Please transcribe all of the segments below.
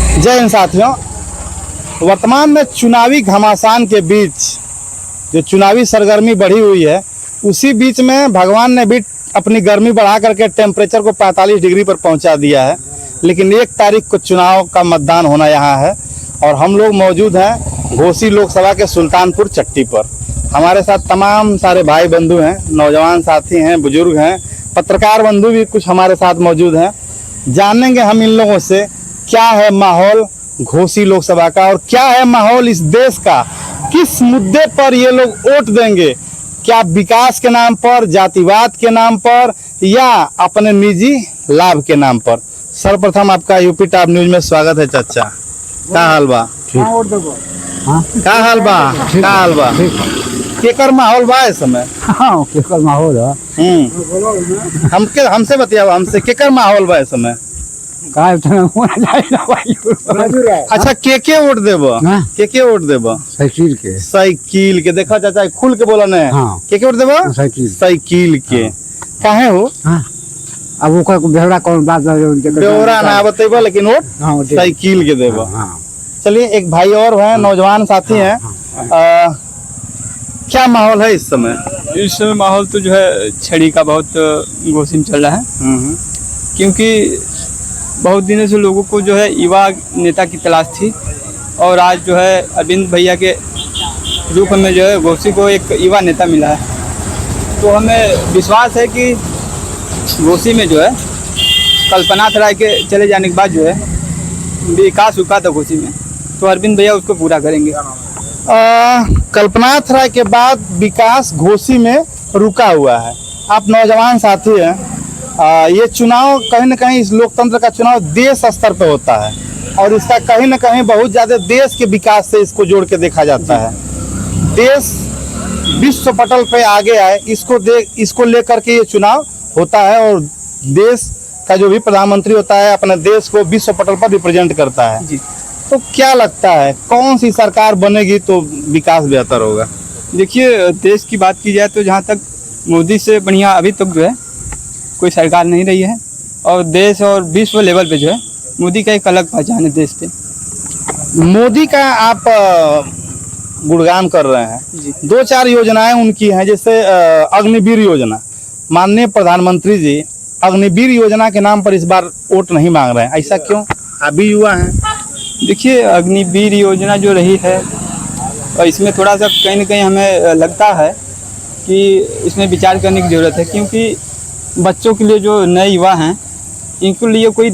जय हिंद साथियों। वर्तमान में चुनावी घमासान के बीच जो चुनावी सरगर्मी बढ़ी हुई है, उसी बीच में भगवान ने भी अपनी गर्मी बढ़ा करके टेम्परेचर को 45 डिग्री पर पहुंचा दिया है। लेकिन 1 तारीख को चुनाव का मतदान होना यहाँ है और हम लोग मौजूद हैं घोसी लोकसभा के सुल्तानपुर चट्टी पर। हमारे साथ तमाम सारे भाई बंधु हैं, नौजवान साथी हैं, बुजुर्ग हैं, पत्रकार बंधु भी कुछ हमारे साथ मौजूद हैं। जानेंगे हम इन लोगों से क्या है माहौल घोसी लोकसभा का और क्या है माहौल इस देश का, किस मुद्दे पर ये लोग वोट देंगे, क्या विकास के नाम पर, जातिवाद के नाम पर या अपने निजी लाभ के नाम पर। सर्वप्रथम आपका यूपी टॉप न्यूज में स्वागत है चाचा। क्या हाल बा? क्या हाल बा? क्या हाल बा? केकर माहौल बा इस समय? हाँ, केकर माहौल है। हमसे बतियाओ, हमसे केकर माहौल बा इस समय? अच्छा, के वोट देबो? के वोट देबो? साइकिल के देखा चाचा, खुल के बोला ने। के वोट देबो? साइकिल के। काहे हो? अब वो बेहरा कौन बात बेहरा ना बतेबो, लेकिन वोट साइकिल के देबो। चलिए, एक भाई और है, नौजवान साथी हैं। क्या माहौल है इस समय? इस समय माहौल तो जो है छड़ी का बहुत घोषी में चल रहा है, क्योंकि बहुत दिनों से लोगों को जो है युवा नेता की तलाश थी और आज जो है अरविंद भैया के रूप में जो है घोसी को एक युवा नेता मिला है। तो हमें विश्वास है कि घोसी में जो है कल्पनाथ राय के चले जाने के बाद जो है विकास रुका था घोसी में, तो अरविंद भैया उसको पूरा करेंगे। कल्पनाथ राय के बाद विकास घोसी में रुका हुआ है। आप नौजवान साथी हैं, ये चुनाव कहीं न कहीं, इस लोकतंत्र का चुनाव देश स्तर पे होता है और इसका कहीं न कहीं बहुत ज़्यादा देश के विकास से इसको जोड़ के देखा जाता है। देश विश्व पटल पे आगे आए, इसको लेकर के ये चुनाव होता है और देश का जो भी प्रधानमंत्री होता है अपने देश को विश्व पटल पर रिप्रेजेंट करता है जी। तो क्या लगता है कौन सी सरकार बनेगी तो विकास बेहतर होगा? देखिए, देश की बात की जाए तो जहाँ तक मोदी से बढ़िया अभी तक जो है कोई सरकार नहीं रही है और देश और विश्व लेवल पे जो है मोदी का एक अलग पहचान है देश पे। मोदी का आप गुणगान कर रहे हैं जी। 2-4 योजनाएं उनकी हैं, जैसे अग्निवीर योजना। माननीय प्रधानमंत्री जी अग्निवीर योजना के नाम पर इस बार वोट नहीं मांग रहे हैं, ऐसा क्यों? आप भी युवा हैं। देखिए, अग्निवीर योजना जो रही है और इसमें थोड़ा सा कहीं ना कहीं हमें लगता है कि इसमें विचार करने की ज़रूरत है, क्योंकि बच्चों के लिए जो नए युवा हैं इनके लिए कोई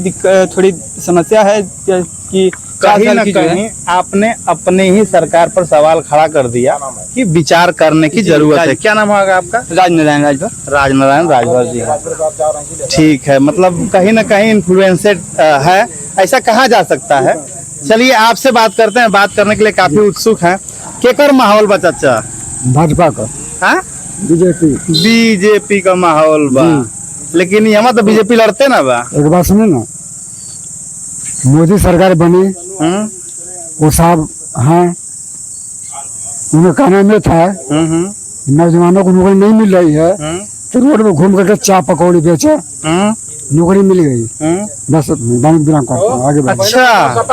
थोड़ी समस्या है कि कहीं न कहीं आपने अपने ही सरकार पर सवाल खड़ा कर दिया कि विचार करने की जरूरत है। क्या नाम होगा आपका? राजनारायण राजभर। राजनारायण राजभर जी, ठीक है। मतलब कहीं न कहीं इन्फ्लुएंसेड है, ऐसा कहा जा सकता है। चलिए, आपसे बात करते हैं, बात करने के लिए काफी उत्सुक हैं। केकर माहौल बा चाचा? भाजपा का। हाँ, बीजेपी का माहौल बा, लेकिन यहाँ तो बीजेपी लड़ते ना बा। एक बात सुने ना, मोदी सरकार बनी, वो साहब हैं, उन्हें कहने में था नौजवानों को नौकरी नहीं मिल रही है तो रोड में घूम करके चाय पकौड़ी बेचे, नौकरी मिल गई। बस आगे। अच्छा,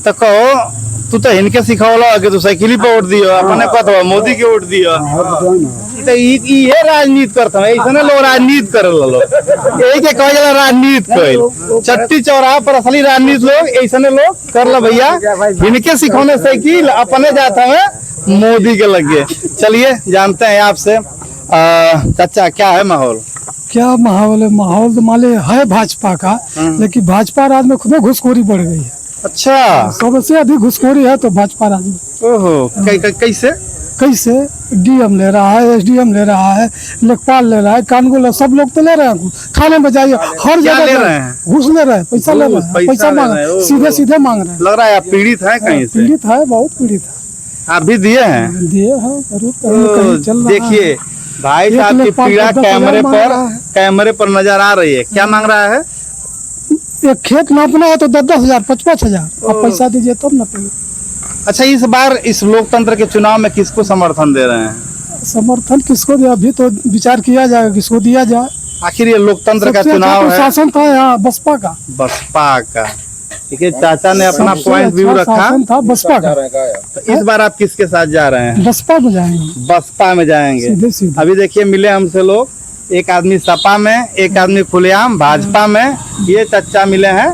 तो कहो तू तो इनके सिखावला कि तू साइकिल पे वोट दियो, अपने कहत मोदी के वोट दियो। तो ये राजनीति करता है, ऐसा लोग राजनीति करे लो, यही के कहे जाला राजनीति कइल। चट्टी चौराहा पर असली राजनीति लोग ऐसा लोग कर लो भैया, इनके सिखाने साइकिल, अपने जाता है मोदी के लगे। चलिए, जानते हैं आपसे। चाचा, क्या है माहौल? क्या माहौल है? माहौल तो माले है भाजपा का, लेकिन भाजपा राज में खुद में घुसखोरी बढ़ गई है। अच्छा, सबसे अधिक घुसखोरी है तो भाजपा राज में। ओहो, कैसे? डीएम ले रहा है, एसडीएम ले रहा है, लेखपाल ले रहा है, कानून, सब लोग तो ले रहे हैं। खाने में जाइए, हर जगह ले रहे हैं, घूस ले रहे हैं, पैसा ले रहे हैं, पैसा मांग रहे हैं, सीधे मांग रहे हैं। लग रहा है आप पीड़ित है कहीं से? पीड़ित है, बहुत पीड़ित है। आप भी दिए हैं? दिए हैं जरूर, कहीं चल रहा है। देखिए भाई साहब की पीड़ा कैमरे पर नजर आ रही है। क्या मांग रहा है? एक खेत नापना है तो 10,000 55,000, अब पैसा दीजिए तब ना। अच्छा, इस बार इस लोकतंत्र के चुनाव में किसको समर्थन दे रहे हैं? समर्थन किसको दिया अभी तो विचार किया जाएगा, किसको दिया जाए। आखिर ये लोकतंत्र का चुनाव है। शासन था यहाँ बसपा का। बसपा का देखिए चाचा ने अपना सबसे पॉइंट व्यू अच्छा रखा। शासन था बसपा का। तो इस बार आप किसके साथ जा रहे हैं? बसपा में जाएंगे बसपा में जाएंगे। सीधे सीधे। अभी देखिए मिले हमसे लोग, एक आदमी सपा में, एक आदमी खुलेआम भाजपा में, ये चचा मिले हैं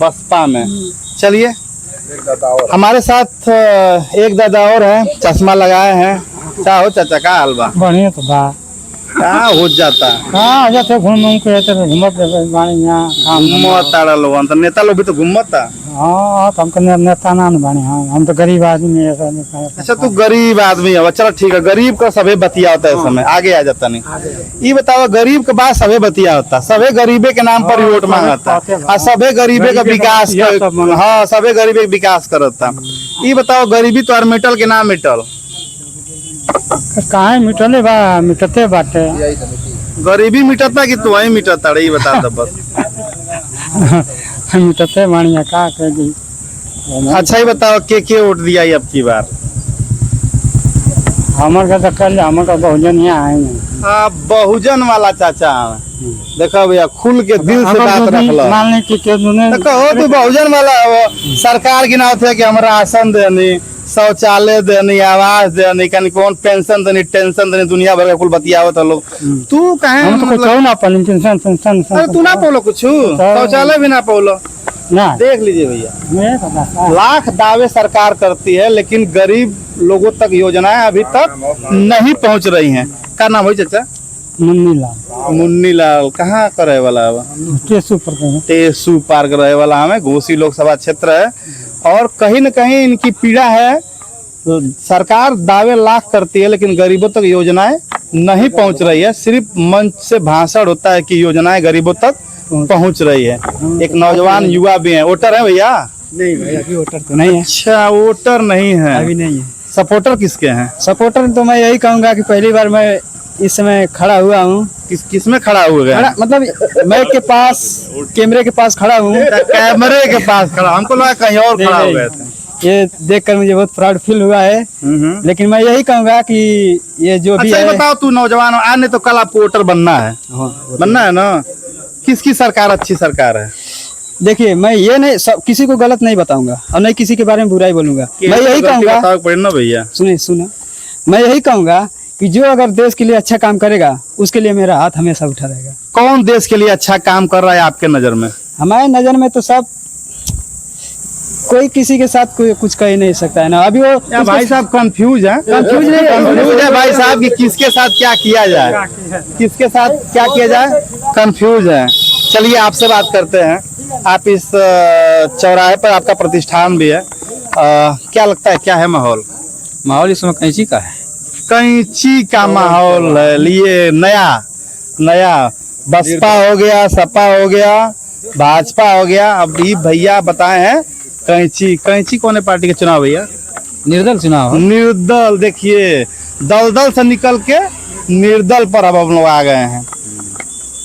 बसपा में। चलिए हमारे साथ एक दादा और है, चश्मा लगाए हैं। क्या हो चाचा, का हाल बा? बढ़िया तो बा। कहाँ हो जाता है? हाँ जाते घूम घूम के घूमत यहाँ घूमता लोग, तो नेता लोग भी तो घूमता। हाँ तो हमको नेता ना बने। हाँ हम तो गरीब आदमी है ऐसा नहीं। अच्छा तू गरीब आदमी है, चलो ठीक है, गरीब का सभी बतिया होता है इस समय, आगे आ जाता नहीं। ये बताओ गरीब के बाद सभी बतिया होता, सभी गरीबे के नाम पर वोट मांगता और सभी गरीबे का विकास, हाँ सभी गरीबे का विकास करता। ये बताओ गरीबी तो और मिटल के नाम मिटल, कहाँ मिटले बा, मिटते बाटे। गरीबी मिटता कि तू वही मिटता रे? ये बता दो बस। मिटते बढ़िया का कही। अच्छा ही बताओ के वोट दिया ये अब की बार? हमार का तो कल हमार का बहुजन यहाँ आएंगे। हाँ बहुजन वाला चाचा है। देखो भैया खुल के दिल से बात रख लो। मानने की कहो तू बहुजन वाला हो, सरकार की नाव थे कि हमारा राशन देनी, शौचालय देनी, आवास देनी, कहीं कौन पेंशन देनी, टेंशन देनी, दुनिया भर का कुल बतियावत लोग। तू कहे हम तो कुछ ना पाली टेंशन टेंशन। अरे तू ना पोलो कुछ, शौचालय भी ना पोलो। ना देख लीजिए भैया, मैं पता लाख दावे सरकार करती है लेकिन गरीब लोगों तक योजनाएं अभी तक नहीं पहुंच रही हैं। क्या नाम है चाचा? मुन्नी लाल मुन्नी लाल। कहाँ का रहे वाला है? टेसू पर टेसू पार्क रहे वाला हमें, घोसी लोकसभा क्षेत्र है। और कहीं न कहीं इनकी पीड़ा है, सरकार दावे लाख करती है लेकिन गरीबों तक योजनाएं नहीं पहुंच रही है। सिर्फ मंच से भाषण होता है कि योजनाएं गरीबों तक पहुंच रही है। एक नौजवान युवा भी है। वोटर है भैया? नहीं भाई अभी वोटर तो नहीं है। अच्छा वोटर नहीं है, अभी नहीं है। सपोर्टर किसके हैं? सपोर्टर तो मैं यही कहूँगा कि पहली बार मैं इस समय खड़ा हुआ हूँ। किस में खड़ा हुआ गया? मतलब मैं के पास कैमरे के पास खड़ा हूँ। कैमरे के पास खड़ा, हमको लगा कहीं और खड़ा हो गए थे। ये देखकर मुझे बहुत प्राउड फील हुआ है। लेकिन मैं यही कहूँगा कि ये जो भी अच्छा है। बताओ तू नौजवान आने तो कल आपको वोटर बनना है, बनना है ना? किसकी सरकार अच्छी सरकार है? देखिए मैं ये नहीं किसी को गलत नहीं बताऊंगा और नहीं किसी के बारे में बुराई बोलूंगा। मैं यही कहूँगा, ना भैया सुने मैं यही कहूँगा कि जो अगर देश के लिए अच्छा काम करेगा उसके लिए मेरा हाथ हमेशा उठा रहेगा। कौन देश के लिए अच्छा काम कर रहा है आपके नजर में? हमारे नजर में तो सब, कोई किसी के साथ कोई कुछ कह ही नहीं सकता है ना। अभी वो भाई साहब कंफ्यूज है, कंफ्यूज है भाई साहब कि किसके साथ क्या किया जाए, किसके साथ क्या किया जाए, कंफ्यूज है। चलिए आपसे बात करते हैं। आप इस चौराहे पर आपका प्रतिष्ठान भी है, क्या लगता है क्या है माहौल? माहौल इसमें कैंची का है। कैंची का माहौल है। लिए नया बसपा हो गया, सपा हो गया, भाजपा हो गया, अभी भैया बताए हैं कैंची कौन है पार्टी के चुनाव भैया? निर्दल चुनाव। निर्दल। देखिए दलदल से निकल के निर्दल पर अब हम लोग आ गए हैं।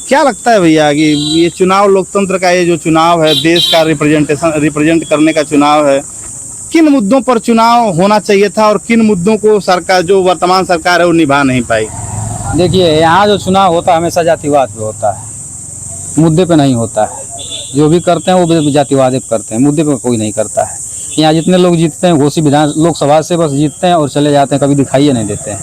क्या लगता है भैया कि ये चुनाव लोकतंत्र का, ये जो चुनाव है देश का रिप्रेजेंट करने का चुनाव है, किन मुद्दों पर चुनाव होना चाहिए था और किन मुद्दों को सरकार, जो वर्तमान सरकार है, वो निभा नहीं पाई? देखिए यहाँ जो चुनाव होता है हमेशा जातिवाद पे होता है, मुद्दे पे नहीं होता है। जो भी करते हैं वो जातिवाद पे करते हैं, मुद्दे पे कोई नहीं करता है। यहाँ जितने लोग जीतते हैं घोसी विधान लोकसभा से बस जीतते हैं और चले जाते हैं, कभी दिखाई नहीं देते हैं।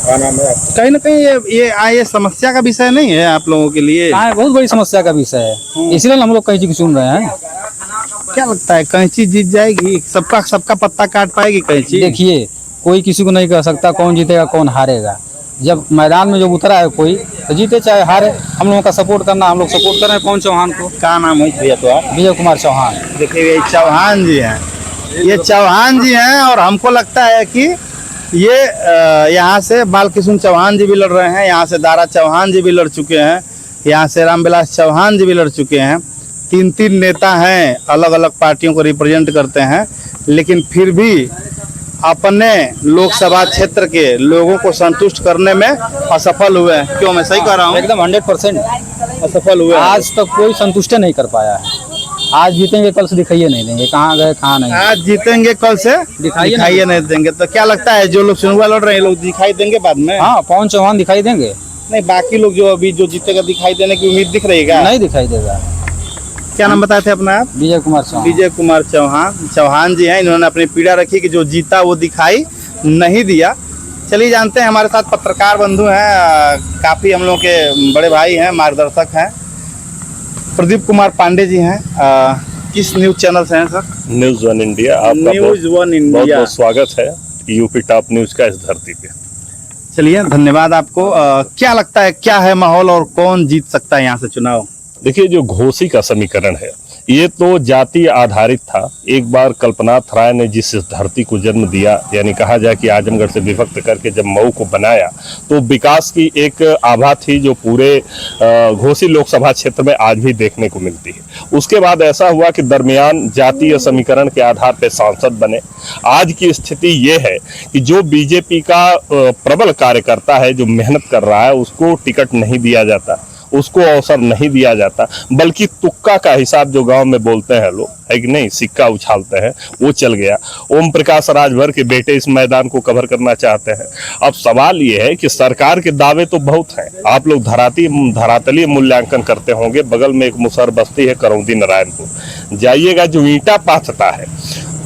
कहीं ना कहीं ये समस्या का विषय नहीं है आप लोगों के लिए? हाँ बहुत बड़ी समस्या का विषय है, इसलिए हम लोग कैंची को चुन रहे हैं। क्या लगता है कैंची जीत जाएगी? सबका पत्ता काट पाएगी कैंची? देखिए कोई किसी को नहीं कह सकता कौन जीतेगा कौन हारेगा। जब मैदान में जब उतरा है कोई तो जीते चाहे हारे, हम लोगों का सपोर्ट करना, हम लोग सपोर्ट कर रहे हैं पवन चौहान को। क्या नाम है भैया तो? विजय कुमार चौहान। देखिए ये चौहान जी हैं, ये चौहान जी हैं और हमको लगता है कि ये यहाँ से बालकृष्ण चौहान जी भी लड़ रहे हैं, यहाँ से दारा चौहान जी भी लड़ चुके हैं, यहाँ से रामविलास चौहान जी भी लड़ चुके हैं। 3 नेता हैं, अलग अलग पार्टियों को रिप्रेजेंट करते हैं, लेकिन फिर भी अपने लोकसभा क्षेत्र के लोगों को संतुष्ट करने में असफल हुए हैं। क्यों, मैं सही कह रहा हूँ? एकदम 100% असफल हुए। आज तक कोई संतुष्ट नहीं कर पाया है। आज जीतेंगे कल से दिखाइए नहीं देंगे, कहाँ गए कहाँ नहीं। आज जीतेंगे कल से दिखाइए नहीं देंगे। तो क्या लगता है जो लोग चुनाव लड़ रहे हैं लोग दिखाई देंगे बाद में? हाँ पवन चौहान दिखाई देंगे। नहीं बाकी लोग जो अभी जो जीतेगा दिखाई देने की उम्मीद दिख रही है? नहीं दिखाई देगा। क्या नाम बताए थे अपना आप? विजय कुमार चौहान। विजय कुमार चौहान जी हैं। इन्होंने अपनी पीड़ा रखी कि जो जीता वो दिखाई नहीं दिया। चलिए जानते हैं, हमारे साथ पत्रकार बंधु हैं, काफ़ी हम लोग के बड़े भाई हैं, मार्गदर्शक हैं। प्रदीप कुमार पांडे जी हैं। किस न्यूज़ चैनल से हैं सर? News one India. आपका न्यूज़ वन बहुत इंडिया। बहुत स्वागत है यूपी टॉप न्यूज का इस धरती पे। चलिए धन्यवाद आपको। क्या लगता है, क्या है माहौल और कौन जीत सकता है यहाँ से चुनाव? देखिए, जो घोसी का समीकरण है ये तो जाति आधारित था। एक बार कल्पनाथ राय ने जिस धरती को जन्म दिया, यानी कहा जाए कि आजमगढ़ से विभक्त करके जब मऊ को बनाया, तो विकास की एक आभा थी जो पूरे घोसी लोकसभा क्षेत्र में आज भी देखने को मिलती है। उसके बाद ऐसा हुआ कि दरमियान जातीय समीकरण के आधार पर सांसद बने। आज की स्थिति ये है कि जो बीजेपी का प्रबल कार्यकर्ता है, जो मेहनत कर रहा है, उसको टिकट नहीं दिया जाता, उसको अवसर नहीं दिया जाता, बल्कि तुक्का का हिसाब जो गांव में बोलते हैं लोग, है कि नहीं, सिक्का उछालते हैं, वो चल गया। ओम प्रकाश राजभर के बेटे इस मैदान को कवर करना चाहते हैं। अब सवाल ये है कि सरकार के दावे तो बहुत हैं। आप लोग धरातलीय मूल्यांकन करते होंगे। बगल में एक मुसहर बस्ती है, करौंदी नारायणपुर, जाइएगा, जो ईंटा पाथता है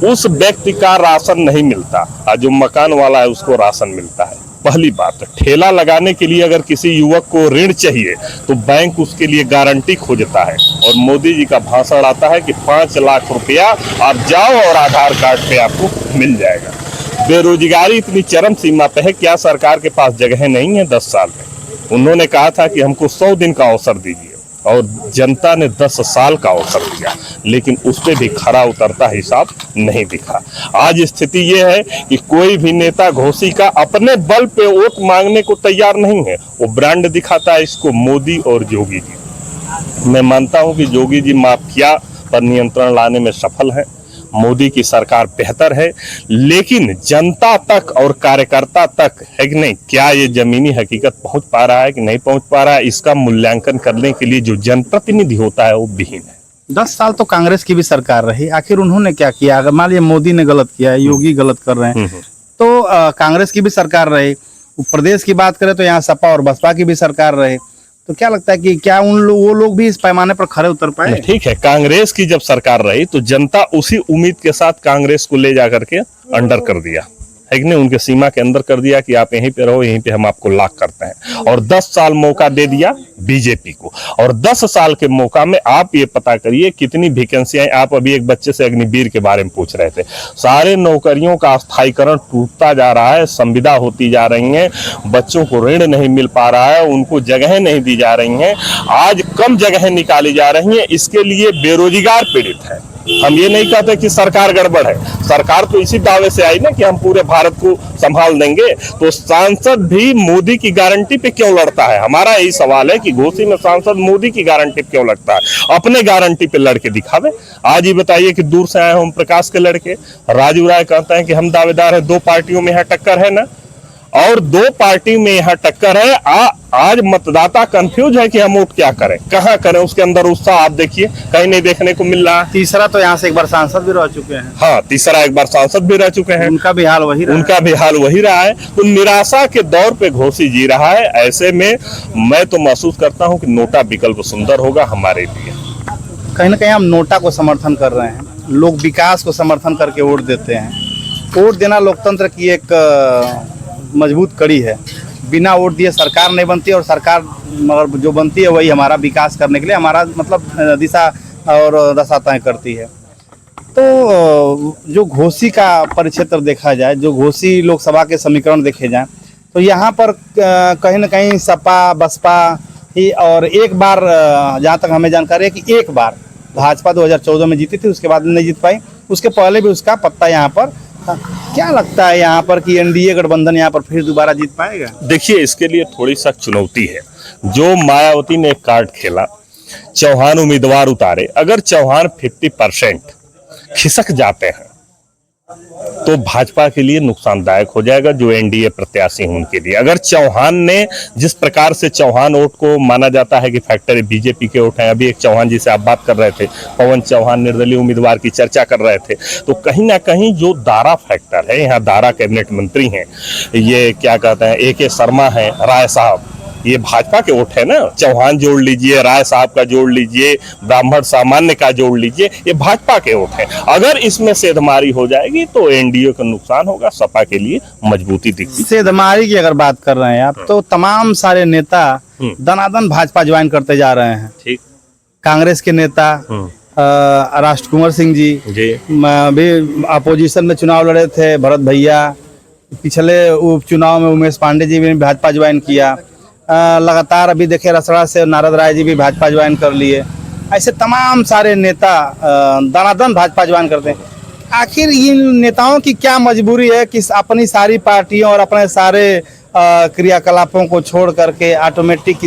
उस व्यक्ति का राशन नहीं मिलता और जो मकान वाला है उसको राशन मिलता है। पहली बात, ठेला लगाने के लिए अगर किसी युवक को ऋण चाहिए तो बैंक उसके लिए गारंटी खोजता है, और मोदी जी का भाषण आता है कि 5 लाख रुपया आप जाओ और आधार कार्ड पे आपको मिल जाएगा। बेरोजगारी इतनी चरम सीमा पे है, क्या सरकार के पास जगह नहीं है? 10 साल में उन्होंने कहा था कि हमको 100 दिन का अवसर दीजिए, और जनता ने 10 साल का अवसर दिया, लेकिन उस पर भी खरा उतरता हिसाब नहीं दिखा। आज स्थिति ये है कि कोई भी नेता घोसी का अपने बल पे वोट मांगने को तैयार नहीं है। वो ब्रांड दिखाता है इसको मोदी और जोगी जी। मैं मानता हूं कि जोगी जी माफिया पर नियंत्रण लाने में सफल है, मोदी की सरकार बेहतर है, लेकिन जनता तक और कार्यकर्ता तक, है कि नहीं, क्या ये जमीनी हकीकत पहुंच पा रहा है कि नहीं पहुंच पा रहा है, इसका मूल्यांकन करने के लिए जो जनप्रतिनिधि होता है वो विहीन है। 10 साल तो कांग्रेस की भी सरकार रही, आखिर उन्होंने क्या किया? अगर मान लीजिए मोदी ने गलत किया है, योगी गलत कर रहे हैं, तो कांग्रेस की भी सरकार रही। प्रदेश की बात करें तो यहाँ सपा और बसपा की भी सरकार रहे, तो क्या लगता है कि क्या वो लोग भी इस पैमाने पर खरे उतर पाए? ठीक है, कांग्रेस की जब सरकार रही तो जनता उसी उम्मीद के साथ कांग्रेस को ले जा करके अंडर कर दिया, है कि नहीं, उनके सीमा के अंदर कर दिया कि आप यहीं पे रहो, यहीं पे हम आपको लाख करते हैं। और 10 साल मौका दे दिया बीजेपी को, और 10 साल के मौका में आप ये पता करिए कितनी वैकेंसियां। आप अभी एक बच्चे से अग्निवीर के बारे में पूछ रहे थे, सारे नौकरियों का स्थायीकरण टूटता जा रहा है, संविदा होती जा रही है, बच्चों को ऋण नहीं मिल पा रहा है, उनको जगह नहीं दी जा रही हैं, आज कम जगह निकाली जा रही हैं। इसके लिए बेरोजगार पीड़ित है। हम ये नहीं कहते कि सरकार गड़बड़ है, सरकार तो इसी दावे से आई ना कि हम पूरे भारत को संभाल देंगे। तो सांसद भी मोदी की गारंटी पे क्यों लड़ता है? हमारा यही सवाल है कि घोसी में सांसद मोदी की गारंटी पे क्यों लड़ता है? अपने गारंटी पे लड़के दिखावे। आज ही बताइए कि दूर से आए ओम प्रकाश के लड़के राजू राय कहते हैं कि हम दावेदार हैं, 2 पार्टियों में यहाँ टक्कर है ना, और 2 पार्टी में यहाँ टक्कर है। आज मतदाता कंफ्यूज है कि हम वोट क्या करें, कहाँ करें, उसके अंदर उत्साह आप देखिए कहीं नहीं देखने को मिल रहा है। तीसरा तो यहाँ से एक बार सांसद भी रह चुके हैं। हाँ, तीसरा एक बार सांसद भी रह चुके हैं, उनका भी हाल वही रहा है। तो निराशा के दौर पे घोसी जी रहा है। ऐसे में मैं तो महसूस करता हूँ कि नोटा विकल्प सुंदर होगा हमारे लिए। कहीं ना कहीं हम नोटा को समर्थन कर रहे हैं, लोग विकास को समर्थन करके वोट देते हैं। वोट देना लोकतंत्र की एक मजबूत कड़ी है। बिना वोट दिए सरकार नहीं बनती, और सरकार मगर जो बनती है वही हमारा विकास करने के लिए हमारा मतलब दिशा और दशा तय करती है। तो जो घोसी का परिक्षेत्र देखा जाए, जो घोसी लोकसभा के समीकरण देखे जाएं, तो यहाँ पर कहीं ना कहीं सपा बसपा ही, और एक बार जहाँ तक हमें जानकारी है कि एक बार भाजपा 2014 में जीती थी, उसके बाद नहीं जीत पाई, उसके पहले भी उसका पत्ता यहाँ पर। क्या लगता है यहाँ पर कि एनडीए गठबंधन यहाँ पर फिर दोबारा जीत पाएगा? देखिए, इसके लिए थोड़ी सा चुनौती है। जो मायावती ने कार्ड खेला, चौहान उम्मीदवार उतारे, अगर चौहान 50% खिसक जाते हैं तो भाजपा के लिए नुकसानदायक हो जाएगा, जो एनडीए प्रत्याशी हैं उनके लिए। अगर चौहान ने जिस प्रकार से चौहान वोट को माना जाता है कि फैक्टर बीजेपी के वोट हैं, अभी एक चौहान जी से आप बात कर रहे थे, पवन चौहान निर्दलीय उम्मीदवार की चर्चा कर रहे थे, तो कहीं ना कहीं जो दारा फैक्टर है, यहाँ दारा कैबिनेट मंत्री हैं, ये क्या कहते हैं, AK शर्मा हैं, राय साहब, ये भाजपा के वोट है ना। चौहान जोड़ लीजिए, राय साहब का जोड़ लीजिए, ब्राह्मण सामान्य का जोड़ लीजिए, ये भाजपा के वोट है। अगर इसमें सेधमारी हो जाएगी तो एनडीए का नुकसान होगा, सपा के लिए मजबूती दिखती। सेधमारी की अगर बात कर रहे हैं आप, तो तमाम सारे नेता दनादन भाजपा ज्वाइन करते जा रहे हैं। ठीक। कांग्रेस के नेता राष्ट्र कुंवर सिंह जी भी अपोजिशन में चुनाव लड़े थे, भरत भैया, पिछले उपचुनाव में उमेश पांडे जी भी भाजपा ज्वाइन किया, लगातार अभी देखे रसड़ा से नारद राय जी भी भाजपा ज्वाइन कर लिए। ऐसे तमाम सारे नेता दनादन भाजपा ज्वाइन करते हैं। आखिर इन नेताओं की क्या मजबूरी है कि अपनी सारी पार्टियों और अपने सारे क्रियाकलापों को छोड़ करके ऑटोमेटिक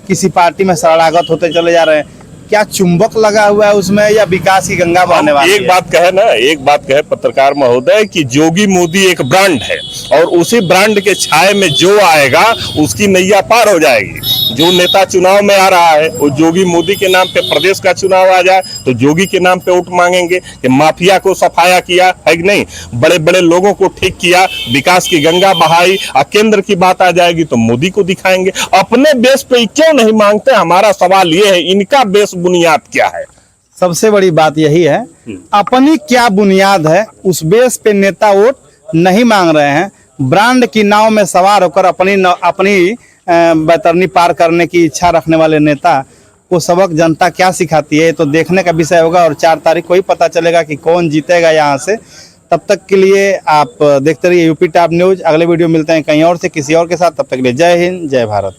किसी पार्टी में शरणागत होते चले जा रहे हैं? क्या चुंबक लगा हुआ है उसमें, या विकास की गंगा बहने वाली है? एक बात कहे पत्रकार महोदय कि जोगी मोदी एक ब्रांड है और उसी ब्रांड के छाये में जो आएगा उसकी नैया पार हो जाएगी। जो नेता चुनाव में आ रहा है वो जोगी मोदी के नाम पे प्रदेश का चुनाव आ जाए तो जोगी के नाम पे वोट मांगेंगे कि माफिया को सफाया किया है कि नहीं, बड़े बड़े लोगों को ठीक किया, विकास की गंगा बहाई, और केंद्र की बात आ जाएगी तो मोदी को दिखाएंगे। अपने बेस पे क्यों नहीं मांगते? हमारा सवाल ये है, इनका बेस बुनियाद क्या है? सबसे बड़ी बात यही है, अपनी क्या बुनियाद है, उस बेस पे नेता वोट नहीं मांग रहे हैं। ब्रांड की नाव में सवार होकर अपनी बैतरनी पार करने की इच्छा रखने वाले नेता को सबक जनता क्या सिखाती है, तो देखने का विषय होगा। और 4 तारीख को ही पता चलेगा कि कौन जीतेगा यहाँ से। तब तक के लिए आप देखते रहिए यूपी टॉप न्यूज। अगले वीडियो मिलते हैं कहीं और से, किसी और के साथ। तब तक के लिए जय हिंद, जय भारत।